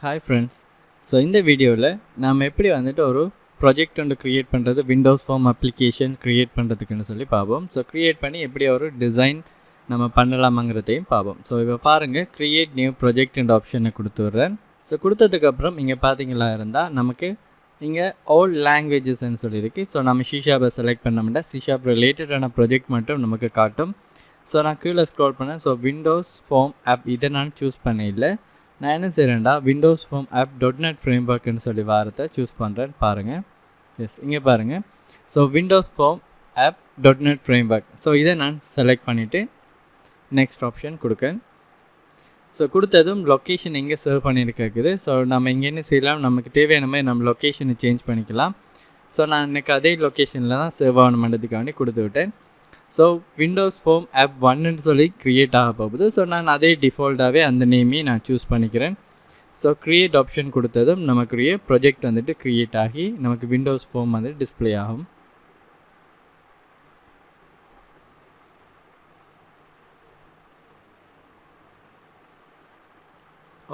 Hi friends. So இந்த வீடியோவில் நாம் எப்படி வந்துட்டு ஒரு ப்ராஜெக்ட் ஒன்று க்ரியேட் பண்ணுறது விண்டோஸ் ஃபார்ம் அப்ளிகேஷன் க்ரியேட் பண்ணுறதுக்குன்னு சொல்லி பார்ப்போம். ஸோ க்ரியேட் பண்ணி எப்படி ஒரு டிசைன் நம்ம பண்ணலாமாங்கிறதையும் பார்ப்போம். ஸோ இப்போ பாருங்கள், க்ரியேட் நியூ ப்ராஜெக்ட் என்ற ஆப்ஷனை கொடுத்துட்றேன். ஸோ கொடுத்ததுக்கப்புறம் இங்கே பார்த்தீங்களா இருந்தால் நமக்கு இங்கே ஆல் லாங்குவேஜஸ்ன்னு சொல்லியிருக்கு. ஸோ நம்ம C# செலக்ட் பண்ணோம்னா C# ரிலேட்டடான ப்ராஜெக்ட் மட்டும் நமக்கு காட்டும். ஸோ நான் கீழே ஸ்க்ரோல் பண்ணேன். ஸோ விண்டோஸ் ஃபார்ம் ஆப் இதை நான் சூஸ் பண்ண இல்லை. நான் என்ன செய்கிறேன்டா விண்டோஸ் ஃபார்ம் ஆப் .NET ஃப்ரேம்வொர்க்னு சொல்லி வாரத்தை சூஸ் பண்ணுறேன். பாருங்கள், எஸ் இங்கே பாருங்கள். So Windows form app .NET framework. So இதை நான் செலக்ட் பண்ணிவிட்டு நெக்ஸ்ட் ஆப்ஷன் கொடுக்கேன். ஸோ கொடுத்ததும் லொக்கேஷன் எங்கே சர்வ் பண்ணியிருக்குது. ஸோ நம்ம இங்கே என்ன செய்யலாம், நமக்கு தேவையான மாதிரி நம்ம லொக்கேஷனை சேஞ்ச் பண்ணிக்கலாம். ஸோ நான் எனக்கு அதே லொக்கேஷனில் தான் சர்வ் ஆகணுன்றதுக்காண்டி கொடுத்து விட்டேன். ஸோ விண்டோஸ் ஃபார்ம் ஆப் 1ன்னு சொல்லி க்ரியேட் ஆக போகுது. ஸோ நான் அதே டிஃபால்ட்டாகவே அந்த நேமையும் நான் சூஸ் பண்ணிக்கிறேன். ஸோ க்ரியேட் ஆப்ஷன் கொடுத்ததும் நமக்குரிய ப்ராஜெக்ட் வந்துட்டு க்ரியேட் ஆகி நமக்கு விண்டோஸ் ஃபார்ம் வந்து டிஸ்பிளே ஆகும்.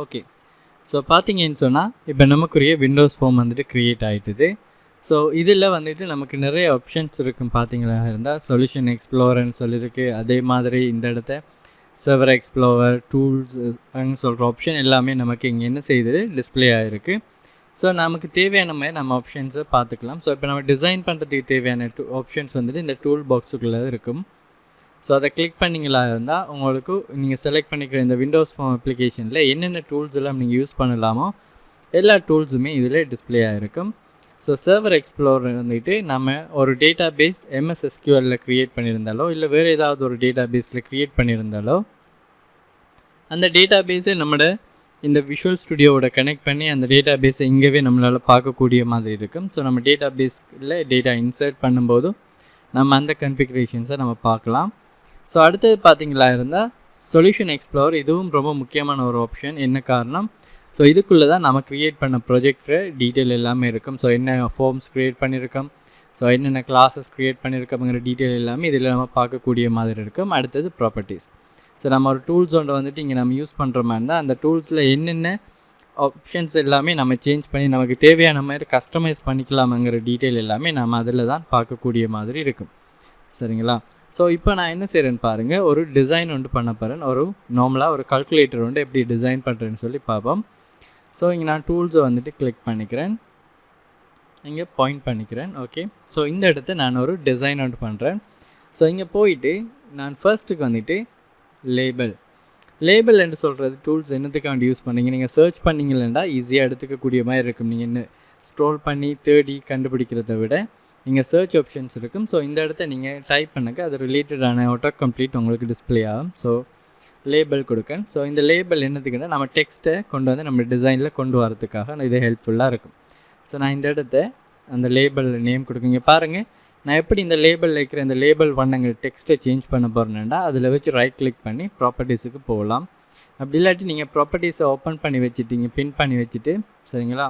ஓகே, ஸோ பார்த்தீங்கன்னு சொன்னால் இப்போ நமக்குரிய விண்டோஸ் ஃபார்ம் வந்துட்டு க்ரியேட் ஆகிட்டுது. ஸோ இதில் வந்துட்டு நமக்கு நிறைய ஆப்ஷன்ஸ் இருக்கும். பார்த்தீங்களா இருந்தால் சொல்யூஷன் எக்ஸ்ப்ளோரர்னு சொல்லியிருக்கு. அதே மாதிரி இந்த இடத்த சர்வர் எக்ஸ்ப்ளோரர், டூல்ஸ் சொல்கிற ஆப்ஷன் எல்லாமே நமக்கு இங்கே என்ன செய்யுது, டிஸ்பிளே ஆகிருக்கு. ஸோ நமக்கு தேவையான மாதிரி நம்ம ஆப்ஷன்ஸை பார்த்துக்கலாம். ஸோ இப்போ நம்ம டிசைன் பண்ணுறதுக்கு தேவையான ஆப்ஷன்ஸ் வந்துட்டு இந்த டூல் பாக்ஸுக்குள்ளே இருக்கும். ஸோ அதை கிளிக் பண்ணிங்களா இருந்தால் உங்களுக்கு நீங்கள் செலக்ட் பண்ணிக்கிற இந்த விண்டோஸ் ஃபார்ம் அப்ளிகேஷனில் என்னென்ன டூல்ஸ் எல்லாம் நீங்கள் யூஸ் பண்ணலாமோ எல்லா டூல்ஸுமே இதில் டிஸ்பிளே ஆகிருக்கும். ஸோ சர்வர் எக்ஸ்ப்ளோரர் வந்துட்டு நம்ம ஒரு டேட்டா பேஸ் MS SQLல க்ரியேட் பண்ணியிருந்தாலோ இல்லை வேறு ஏதாவது ஒரு டேட்டா பேஸில் க்ரியேட் பண்ணியிருந்தாலோ அந்த டேட்டா பேஸை நம்மளோட இந்த விஷுவல் ஸ்டுடியோவோட கனெக்ட் பண்ணி அந்த டேட்டா பேஸை இங்கேவே நம்மளால் பார்க்கக்கூடிய மாதிரி இருக்கும். ஸோ நம்ம டேட்டா பேஸில் டேட்டா இன்சர்ட் பண்ணும்போதும் நம்ம அந்த கன்ஃபிகரேஷன்ஸை நம்ம பார்க்கலாம். ஸோ அடுத்தது பார்த்திங்களா இருந்தால் சொல்யூஷன் எக்ஸ்ப்ளோரர், இதுவும் ரொம்ப முக்கியமான ஒரு ஆப்ஷன். என்ன காரணம், ஸோ இதுக்குள்ளே தான் நம்ம க்ரியேட் பண்ண ப்ராஜெக்ட் டீட்டெயில் எல்லாமே இருக்கும். ஸோ என்ன ஃபார்ம்ஸ் க்ரியேட் பண்ணியிருக்கோம், ஸோ என்னென்ன கிளாஸஸ் க்ரியேட் பண்ணியிருக்கோங்கிற டீட்டெயில் எல்லாமே இதில் நம்ம பார்க்கக்கூடிய மாதிரி இருக்கும். அடுத்தது ப்ராப்பர்ட்டிஸ். ஸோ நம்ம ஒரு டூல்ஸ் ஒன்று வந்துட்டு இங்கே நம்ம யூஸ் பண்ணுற மாதிரி இருந்தால் அந்த டூல்ஸில் என்னென்ன ஆப்ஷன்ஸ் எல்லாமே நம்ம சேஞ்ச் பண்ணி நமக்கு தேவையான மாதிரி கஸ்டமைஸ் பண்ணிக்கலாமாங்கிற டீட்டெயில் எல்லாமே நம்ம அதில் தான் பார்க்கக்கூடிய மாதிரி இருக்கும். சரிங்களா? ஸோ இப்போ நான் என்ன செய்கிறேன்னு பாருங்கள், ஒரு டிசைன் ஒன்று பண்ண போகிறேன். ஒரு நார்மலாக ஒரு கால்குலேட்டர் வந்து எப்படி டிசைன் பண்ணுறேன்னு சொல்லி பார்ப்போம். ஸோ இங்கே நான் டூல்ஸை வந்துட்டு கிளிக் பண்ணிக்கிறேன், இங்கே பாயிண்ட் பண்ணிக்கிறேன். ஓகே, ஸோ இந்த இடத்த நான் ஒரு டிசைன் ஒன்று பண்ணுறேன். ஸோ இங்கே போயிட்டு நான் ஃபர்ஸ்ட்டுக்கு வந்துட்டு லேபிள் என்று சொல்கிறது டூல்ஸ் என்னத்துக்காண்டி யூஸ் பண்ணிங்க, நீங்கள் சர்ச் பண்ணிங்களேண்டா ஈஸியாக எடுத்துக்கக்கூடிய மாதிரி இருக்கும். நீங்கள் என்ன ஸ்க்ரோல் பண்ணி தேடி கண்டுபிடிக்கிறத விட இங்கே சர்ச் ஆப்ஷன்ஸ் இருக்கும். ஸோ இந்த இடத்த நீங்கள் டைப் பண்ணக்க அது ரிலேட்டடான ஆட்டோ கம்ப்ளீட் உங்களுக்கு டிஸ்பிளே ஆகும். ஸோ லேபிள் கொடுக்கேன். ஸோ இந்த லேபிள் என்னதுக்குன்னா நம்ம டெக்ஸ்ட்டை கொண்டு வந்து நம்ம டிசைனில் கொண்டு வரதுக்காக இது ஹெல்ப்ஃபுல்லாக இருக்கும். ஸோ நான் இந்த இடத்த அந்த லேபிள் நேம் கொடுக்குங்க. பாருங்கள், நான் எப்படி இந்த லேபிளில் இருக்கிற இந்த லேபிள் பண்ணங்க டெக்ஸ்ட்டை சேஞ்ச் பண்ண போகிறேன்னா அதில் வச்சு ரைட் கிளிக் பண்ணி ப்ராப்பர்ட்டிஸுக்கு போகலாம். அப்படி இல்லாட்டி நீங்கள் ப்ராப்பர்ட்டிஸை ஓப்பன் பண்ணி வச்சுட்டீங்க, பின் பண்ணி வச்சுட்டு, சரிங்களா,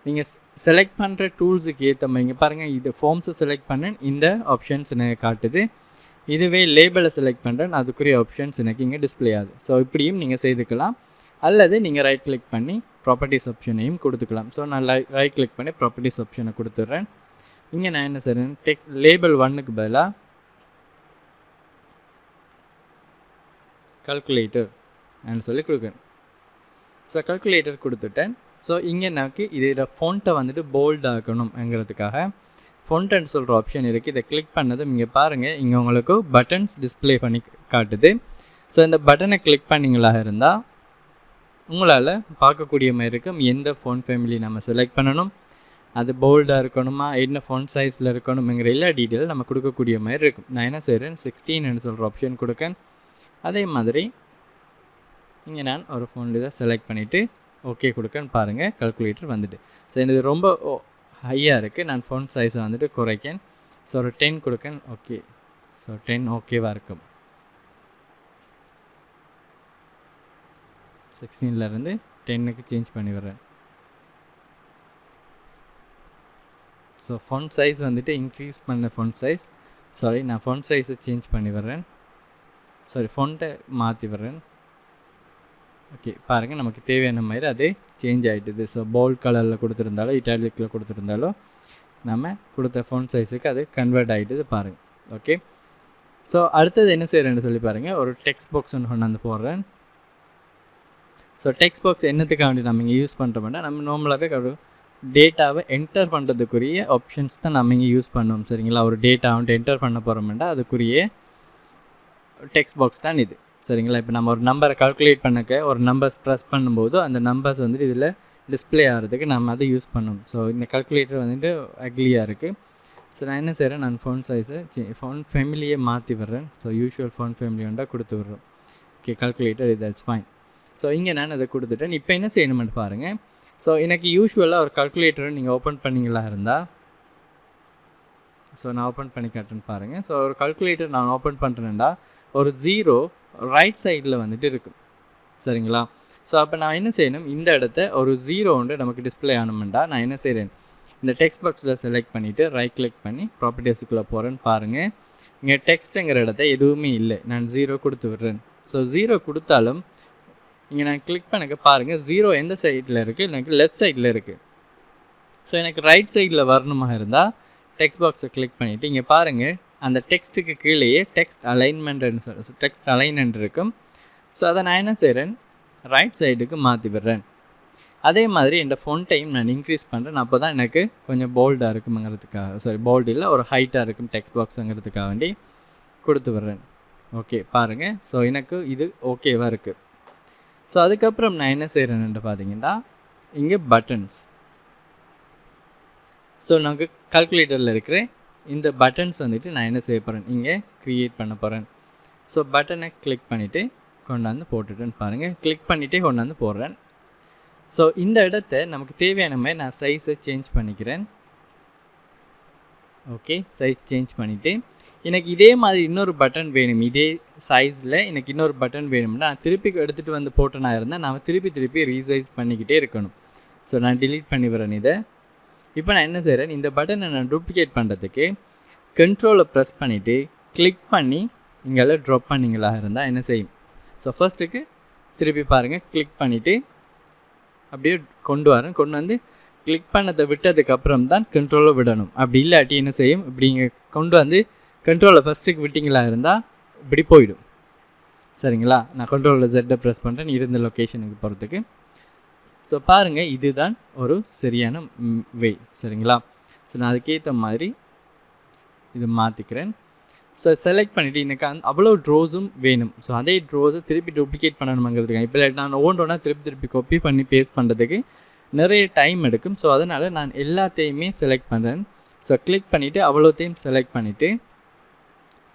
நீங்கள் செலக்ட் பண்ணுற டூல்ஸுக்கு ஏற்ற மாதிரி இங்கே பாருங்கள், இது ஃபார்ம்ஸை செலக்ட் பண்ணேன், இந்த ஆப்ஷன்ஸ் எனக்கு காட்டுது. இதுவே லேபிளை செலக்ட் பண்ணுறேன், அதுக்குரிய ஆப்ஷன்ஸ் எனக்கு இங்கே டிஸ்பிளே ஆகுது. ஸோ இப்படியும் நீங்கள் செய்துக்கலாம். அல்லது நீங்கள் ரைட் கிளிக் பண்ணி ப்ராப்பர்ட்டிஸ் ஆப்ஷனையும் கொடுத்துக்கலாம். ஸோ நான் ரைட் கிளிக் பண்ணி ப்ராப்பர்ட்டிஸ் ஆப்ஷனை கொடுத்துட்றேன். இங்கே நான் என்ன செய்கிறேன், லேபிள் 1க்கு பதிலாக கால்குலேட்டர் சொல்லி கொடுக்குறேன். ஸோ கால்குலேட்டர் கொடுத்துட்டேன். ஸோ இங்கே எனக்கு இதில் ஃபோன்ட்டை வந்துட்டு போல்ட் ஆக்கணும்ங்கிறதுக்காக ஃபோன்ட்டுன்னு சொல்கிற ஆப்ஷன் இருக்குது. இதை கிளிக் பண்ணதும் இங்கே பாருங்கள், இங்கே உங்களுக்கு பட்டன்ஸ் டிஸ்பிளே பண்ணி காட்டுது. ஸோ இந்த பட்டனை கிளிக் பண்ணிங்களா இருந்தால் உங்களால் பார்க்கக்கூடிய மாதிரி இருக்கும். எந்த ஃபோன் ஃபேமிலி நம்ம செலக்ட் பண்ணணும், அது போல்டாக இருக்கணுமா, என்ன ஃபோன் சைஸில் இருக்கணுங்கிற எல்லா டீட்டெயிலும் நம்ம கொடுக்கக்கூடிய மாதிரி இருக்கும். நான் என்ன செய்கிறேன், 16ன்னு சொல்கிற ஆப்ஷன் கொடுக்கேன். அதே மாதிரி இங்கே நான் ஒரு ஃபோன் இதை செலக்ட் பண்ணிவிட்டு ஓகே கொடுக்கேன்னு பாருங்கள், கால்குலேட்டர் வந்துட்டு. ஸோ இது ரொம்ப ஹையாக இருக்குது. நான் ஃபோன் சைஸை வந்துட்டு குறைக்கேன். ஸோ ஒரு 10 கொடுக்கேன். ஓகே, ஸோ 10 ஓகேவாக இருக்கும். 16லேருந்து 10க்கு சேஞ்ச் பண்ணி விடுறேன். ஸோ ஃபோன் சைஸ் வந்துட்டு இன்க்ரீஸ் பண்ண ஃபோன் சைஸ், நான் ஃபோன் சைஸை சேஞ்ச் பண்ணி விடுறேன். ஃபோன்ட்டை மாற்றி விடுறேன். ஓகே பாருங்கள், நமக்கு தேவையான மாதிரி அது சேஞ்ச் ஆகிட்டுது. ஸோ போல்ட் கலரில் கொடுத்துருந்தாலும் இட்டாலிக்கில் கொடுத்துருந்தாலும் நம்ம கொடுத்த ஃபோன் சைஸுக்கு அது கன்வெர்ட் ஆகிட்டுது பாருங்கள். ஓகே, ஸோ அடுத்தது என்ன செய்கிறேன்னு சொல்லி பாருங்கள். ஒரு டெக்ஸ்ட் பாக்ஸ் ஒன்று கொண்டாந்து போடுறேன். ஸோ டெக்ஸ்ட் பாக்ஸ் என்னத்துக்காக வேண்டி நம்ம இங்கே யூஸ் பண்ணுறோம்னா, நம்ம நார்மலாகவே ஒரு டேட்டாவை என்டர் பண்ணுறதுக்குரிய ஆப்ஷன்ஸ் தான் நம்ம இங்கே யூஸ் பண்ணுவோம். சரிங்களா, ஒரு டேட்டா வந்துட்டு என்டர் பண்ண போகிறோம்னா அதுக்குரிய டெக்ஸ்ட் பாக்ஸ் தான் இது. சரிங்களா, இப்போ நம்ம ஒரு நம்பரை கால்குலேட் பண்ணக்க ஒரு நம்பர்ஸ் ப்ரெஸ் பண்ணும்போது அந்த நம்பர்ஸ் வந்துட்டு இதில் டிஸ்பிளே ஆகிறதுக்கு நம்ம அதை யூஸ் பண்ணுவோம். ஸோ இந்த கால்குலேட்டர் வந்துட்டு அக்லியாக இருக்குது. ஸோ நான் என்ன செய்கிறேன், நான் ஃபோன் சைஸை ஃபோன் ஃபேமிலியை மாற்றி விட்றேன். ஸோ யூஷுவல் ஃபோன் ஃபேமிலி வந்தால் கொடுத்து விட்றோம். ஓகே, கால்குலேட்டர் இது இட்ஸ் ஃபைன். ஸோ இங்கே நான் அதை கொடுத்துட்டேன். இப்போ என்ன செய்யணும்னு பாருங்கள். ஸோ எனக்கு யூஷுவலாக ஒரு கால்குலேட்டரை நீங்கள் ஓப்பன் பண்ணிங்களா இருந்தால், ஸோ நான் ஓப்பன் பண்ணி காட்டுன்னு பாருங்கள். ஸோ ஒரு கால்குலேட்டர் நான் ஓப்பன் பண்ணுறேன்டா ஒரு 0 ரைட் சைடில் வந்துட்டு இருக்கும். சரிங்களா, ஸோ அப்போ நான் என்ன செய்யணும், இந்த இடத்த ஒரு 0 வந்து நமக்கு டிஸ்பிளே ஆகணுமெண்டா நான் என்ன செய்கிறேன், இந்த டெக்ஸ்ட் பாக்ஸில் செலக்ட் பண்ணிவிட்டு ரைட் கிளிக் பண்ணி ப்ராப்பர்ட்டிஸுக்குள்ளே போகிறேன்னு பாருங்கள். இங்கே டெக்ஸ்ட்டுங்கிற இடத்த எதுவுமே இல்லை, நான் 0 கொடுத்து விடுறேன். ஸோ 0 கொடுத்தாலும் இங்கே நான் கிளிக் பண்ணக்க பாருங்கள் 0 எந்த சைடில் இருக்குது, எனக்கு லெஃப்ட் சைடில் இருக்குது. ஸோ எனக்கு ரைட் சைடில் வரணுமாக இருந்தால் டெக்ஸ்ட் பாக்ஸை கிளிக் பண்ணிவிட்டு இங்கே பாருங்கள் அந்த டெக்ஸ்ட்டுக்கு கீழேயே டெக்ஸ்ட் அலைன்மெண்ட்னு சொல்லி டெக்ஸ்ட் அலைன்மெண்ட் இருக்கும். ஸோ அதை நான் என்ன செய்கிறேன், ரைட் சைடுக்கு மாற்றி விடுறேன். அதே மாதிரி இந்த ஃபோன் டைம் நான் இன்க்ரீஸ் பண்ணுறேன். அப்போ தான் எனக்கு கொஞ்சம் போல்டாக இருக்குங்கிறதுக்காக, சாரி போல்டு இல்லை, ஒரு ஹைட்டாக இருக்கும் டெக்ஸ்ட் பாக்ஸுங்கிறதுக்காக வேண்டி கொடுத்து விடுறேன். ஓகே பாருங்கள், ஸோ எனக்கு இது ஓகேவாக இருக்குது. ஸோ அதுக்கப்புறம் நான் என்ன செய்கிறேன்னு பார்த்தீங்கன்னா இங்கே பட்டன்ஸ். ஸோ நமக்கு கால்குலேட்டரில் இருக்கிற இந்த பட்டன்ஸ் வந்துட்டு நான் என்ன செய்ய போகிறேன், இங்கே க்ரியேட் பண்ண போகிறேன். ஸோ பட்டனை கிளிக் பண்ணிவிட்டு கொண்டாந்து போட்டுட்டேன்னு பாருங்கள். கிளிக் பண்ணிவிட்டே கொண்டாந்து போடுறேன். ஸோ இந்த இடத்த நமக்கு தேவையான மாதிரி நான் சைஸை சேஞ்ச் பண்ணிக்கிறேன். ஓகே, சைஸ் சேஞ்ச் பண்ணிவிட்டு எனக்கு இதே மாதிரி இன்னொரு பட்டன் வேணும், இதே சைஸில் எனக்கு இன்னொரு பட்டன் வேணும்னா நான் திருப்பி எடுத்துகிட்டு வந்து போட்டேனா இருந்தால் நான் திருப்பி ரீசைஸ் பண்ணிக்கிட்டே இருக்கணும். ஸோ நான் டிலீட் பண்ணி வரேன் இதை. இப்போ நான் என்ன செய்கிறேன், இந்த பட்டனை நான் டூப்ளிகேட் பண்ணுறதுக்கு கண்ட்ரோலை ப்ரெஸ் பண்ணிவிட்டு கிளிக் பண்ணி இங்கெல்லாம் ட்ராப் பண்ணிங்களா இருந்தால் என்ன செய்யும். ஸோ ஃபர்ஸ்ட்டுக்கு திருப்பி பாருங்கள், கிளிக் பண்ணிவிட்டு அப்படியே கொண்டு வரேன். கொண்டு வந்து கிளிக் பண்ணதை விட்டதுக்கப்புறம் தான் கண்ட்ரோலை விடணும். அப்படி இல்லாட்டி என்ன செய்யும், இப்படி இங்கே கொண்டு வந்து கண்ட்ரோலை ஃபஸ்ட்டுக்கு விட்டிங்களா இருந்தால் இப்படி போயிடும். சரிங்களா, நான் கண்ட்ரோலில் Z ப்ரெஸ் பண்ணுறேன் இருந்த லொக்கேஷனுக்கு போகிறதுக்கு. ஸோ பாருங்கள், இதுதான் ஒரு சரியான வே. சரிங்களா, ஸோ நான் அதுக்கேற்ற மாதிரி இது மாற்றிக்கிறேன். ஸோ செலக்ட் பண்ணிவிட்டு எனக்கு அவ்வளோ ட்ரோஸும் வேணும். ஸோ அதே ட்ரோஸை திருப்பி டூப்ளிகேட் பண்ணணுங்கிறதுக்கு இப்போ நான் ஒவ்வொன்றா திருப்பி காப்பி பண்ணி பேஸ்ட் பண்ணுறதுக்கு நிறைய டைம் எடுக்கும். ஸோ அதனால் நான் எல்லாத்தையுமே செலக்ட் பண்ணுறேன். ஸோ கிளிக் பண்ணிவிட்டு அவ்வளோத்தையும் செலக்ட் பண்ணிவிட்டு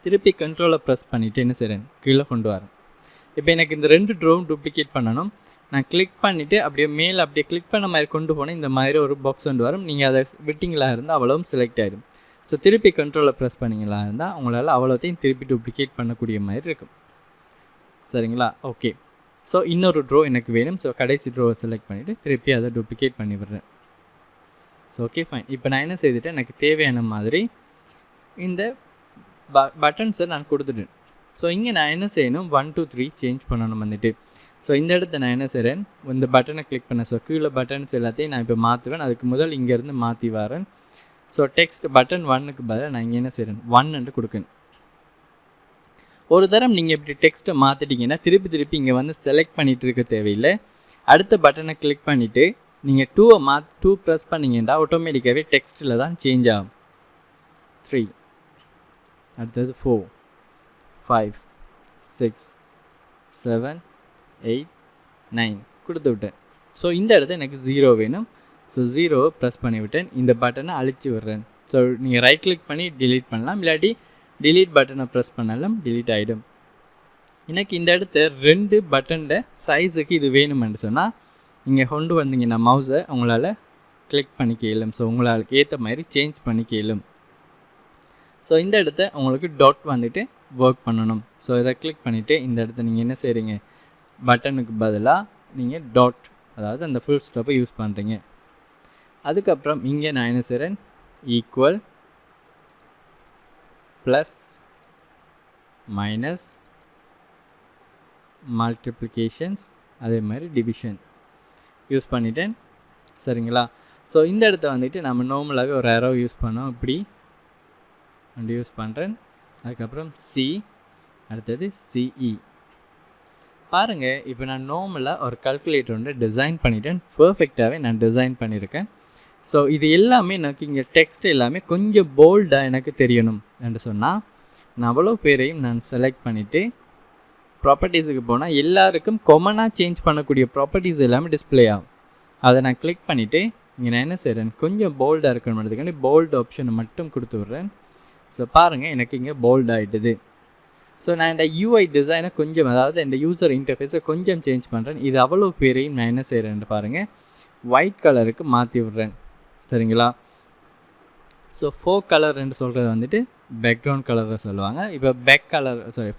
திருப்பி கண்ட்ரோலை ப்ரெஸ் பண்ணிவிட்டு என்ன செய்கிறேன், கீழே கொண்டு வரேன். இப்போ எனக்கு இந்த 2 ட்ரோவும் டூப்ளிகேட் பண்ணணும். நான் கிளிக் பண்ணிவிட்டு அப்படியே மேலே அப்படியே கிளிக் பண்ண மாதிரி கொண்டு போனேன். இந்த மாதிரி ஒரு பாக்ஸ் கொண்டு வரும். நீங்கள் அதை விட்டிங்களா இருந்தால் அவ்வளவும் செலக்ட் ஆகிடும். ஸோ திருப்பி கண்ட்ரோலை ப்ரெஸ் பண்ணிங்களா இருந்தால் உங்களால் அவ்வளோத்தையும் திருப்பி டூப்ளிகேட் பண்ணக்கூடிய மாதிரி இருக்கும். சரிங்களா, ஓகே. ஸோ இன்னொரு ட்ரோ எனக்கு வேணும். ஸோ கடைசி ட்ரோவை செலக்ட் பண்ணிவிட்டு திருப்பி அதை டூப்ளிகேட் பண்ணி விடுறேன். So okay fine. இப்போ நான் என்ன செய்துட்டேன், எனக்கு தேவையான மாதிரி இந்த பட்டன்ஸை நான் கொடுத்துட்டேன். ஸோ இங்கே நான் என்ன செய்யணும், 1 2 3 சேஞ்ச் பண்ணணும் வந்துட்டு. ஸோ இந்த இடத்த நான் என்ன செய்கிறேன், இந்த பட்டனை கிளிக் பண்ணேன். ஸோ கீழே பட்டன்ஸ் எல்லாத்தையும் நான் இப்போ மாற்றுவேன். அதுக்கு முதல் இங்கேருந்து மாற்றி வரேன். ஸோ டெக்ஸ்ட் பட்டன் 1க்கு பதிலாக நான் இங்கே என்ன செய்கிறேன், 1 கொடுக்கணும். ஒரு தரம் நீங்கள் இப்படி டெக்ஸ்ட்டை மாற்றிட்டிங்கன்னா திருப்பி இங்கே வந்து செலக்ட் பண்ணிகிட்டு இருக்க தேவையில்லை. அடுத்த பட்டனை கிளிக் பண்ணிவிட்டு நீங்கள் 2 ப்ரெஸ் பண்ணிங்கன்னா ஆட்டோமேட்டிக்காகவே டெக்ஸ்ட்டில் தான் சேஞ்ச் ஆகும். 3, அடுத்தது 4, 5, 6, 7, 8, 9 கொடுத்து விட்டேன். ஸோ இந்த இடத்த எனக்கு 0 வேணும். ஸோ 0 ப்ரெஸ் பண்ணி விட்டேன். இந்த பட்டனை அழிச்சு விடுறேன். ஸோ நீங்கள் ரைட் கிளிக் பண்ணி டிலீட் பண்ணலாம், இல்லாட்டி டிலீட் பட்டனை ப்ரெஸ் பண்ணாலும் டிலீட் ஆகிடும். எனக்கு இந்த இடத்த 2 பட்டனில் சைஸுக்கு இது வேணுமென்று சொன்னால் இங்கே கொண்டு வந்தீங்கன்னா மவுஸை உங்களால் கிளிக் பண்ணிக்க இயலும். ஸோ உங்களுக்கு ஏற்ற மாதிரி சேஞ்ச் பண்ணிக்க இயலும். ஸோ இந்த இடத்த உங்களுக்கு டாட் வந்துட்டு ஒர்க் பண்ணணும். ஸோ இதை கிளிக் பண்ணிவிட்டு இந்த இடத்த நீங்கள் என்ன செய்கிறீங்க, பட்டனுக்கு பதிலாக நீங்கள் டாட், அதாவது அந்த ஃபுல் ஸ்டாப்பை யூஸ் பண்ணுறீங்க. அதுக்கப்புறம் இங்கே நான் என்ன செய்கிறேன், ஈக்குவல், ப்ளஸ், மைனஸ், மல்டிப்ளிகேஷன்ஸ், அதே மாதிரி டிவிஷன் யூஸ் பண்ணிட்டேன். சரிங்களா? ஸோ இந்த இடத்த வந்துட்டு நம்ம நார்மலாகவே ஒரு arrow யூஸ் பண்ணோம். இப்படி அண்ட் யூஸ் பண்ணுறேன். அதுக்கப்புறம் C, அடுத்தது CE. பாருங்கள், இப்போ நான் நார்மலாக ஒரு கால்குலேட்டர் வந்து டிசைன் பண்ணிட்டேன். பர்ஃபெக்டாகவே நான் டிசைன் பண்ணியிருக்கேன். ஸோ இது எல்லாமே எனக்கு இங்கே டெக்ஸ்ட் எல்லாமே கொஞ்சம் போல்டாக எனக்கு தெரியணும் என்று சொன்னால் நான் அவ்வளோ பேரையும் நான் செலக்ட் பண்ணிவிட்டு ப்ராப்பர்ட்டிஸுக்கு போனால் எல்லாருக்கும் காமனாக சேஞ்ச் பண்ணக்கூடிய ப்ராப்பர்ட்டிஸ் எல்லாமே டிஸ்பிளே ஆகும். அதை நான் கிளிக் பண்ணிவிட்டு இங்கே நான் என்ன செய்கிறேன், கொஞ்சம் போல்டாக இருக்கணுன்றதுக்காண்டி போல்டு ஆப்ஷனை மட்டும் கொடுத்து விட்றேன். ஸோ பாருங்கள், எனக்கு இங்கே போல்ட் ஆகிட்டுது. ஸோ நான் இந்த UI டிசைனை கொஞ்சம், அதாவது இந்த யூசர் இன்டர்ஃபேஸை கொஞ்சம் சேஞ்ச் பண்ணுறேன். இது அவ்வளோ பேரையும் நான் என்ன செய்கிறேன்னு பாருங்கள், ஒயிட் கலருக்கு மாற்றி விட்றேன். சரிங்களா? ஸோ ஃபோக் கலர்ன்னு சொல்கிறது வந்துட்டு பேக்ரவுண்ட் கலரை சொல்லுவாங்க. இப்போ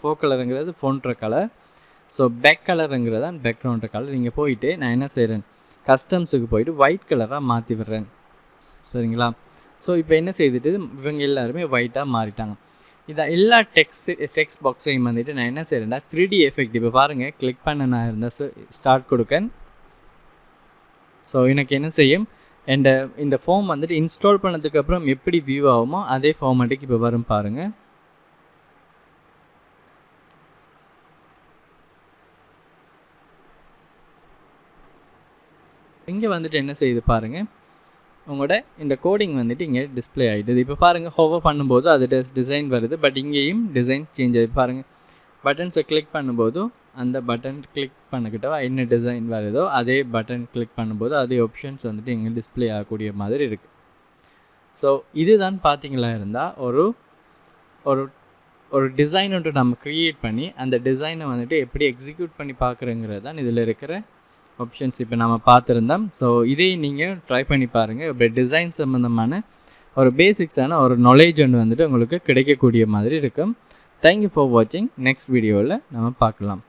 ஃபோக் கலருங்கிறது ஃபோன்ற கலர். ஸோ பேக் கலருங்கிறது தான் பேக்ரவுண்ட் கலர். நீங்கள் போயிட்டு நான் என்ன செய்கிறேன், கஸ்டம்ஸுக்கு போயிட்டு ஒயிட் கலராக மாற்றி விடுறேன். சரிங்களா? ஸோ இப்போ என்ன செய்துட்டு இவங்க எல்லாருமே ஒயிட்டாக மாறிட்டாங்க. இதை எல்லா டெக்ஸ்ட் பாக்ஸையும் வந்துட்டு நான் என்ன செய்கிறேன்னா 3D எஃபெக்ட் இப்போ பாருங்கள், கிளிக் பண்ண நான் இருந்தால் ஸ்டார்ட் கொடுக்கேன். ஸோ எனக்கு என்ன செய்யும், இந்த ஃபார்ம் வந்துட்டு இன்ஸ்டால் பண்ணதுக்கப்புறம் எப்படி வியூ ஆகுமோ அதே ஃபார்மேட்டுக்கு இப்போ வரும் பாருங்கள். இங்கே வந்துட்டு என்ன செய்யுது பாருங்கள், உங்களோட இந்த கோடிங் வந்துட்டு இங்கே டிஸ்பிளே ஆகிடுது. இப்போ பாருங்கள், ஹோவர் பண்ணும்போது அது டிசைன் வருது. பட் இங்கேயும் டிசைன் சேஞ்ச் ஆகுது பாருங்கள். பட்டன்ஸை கிளிக் பண்ணும்போதும் அந்த பட்டன் கிளிக் பண்ணிக்கிட்டோ என்ன டிசைன் வருதோ அதே பட்டன் கிளிக் பண்ணும்போது அதே ஆப்ஷன்ஸ் வந்துட்டு இங்கே டிஸ்பிளே ஆகக்கூடிய மாதிரி இருக்குது. ஸோ இதுதான் பார்த்தீங்களா இருந்தால் ஒரு ஒரு டிசைன் ஒன்று நம்ம க்ரியேட் பண்ணி அந்த டிசைனை வந்துட்டு எப்படி எக்ஸிக்யூட் பண்ணி பார்க்குறங்கிறது தான் இதில் இருக்கிற ஆப்ஷன்ஸ் இப்போ நம்ம பார்த்துருந்தோம். ஸோ இதே நீங்கள் ட்ரை பண்ணி பாருங்கள். இப்போ டிசைன் சம்மந்தமான ஒரு பேசிக்ஸான ஒரு நாலேஜ் ஒன்று வந்துட்டு உங்களுக்கு கிடைக்கக்கூடிய மாதிரி இருக்கும். தேங்க்யூ ஃபார் வாட்சிங். நெக்ஸ்ட் வீடியோவில் நம்ம பார்க்கலாம்.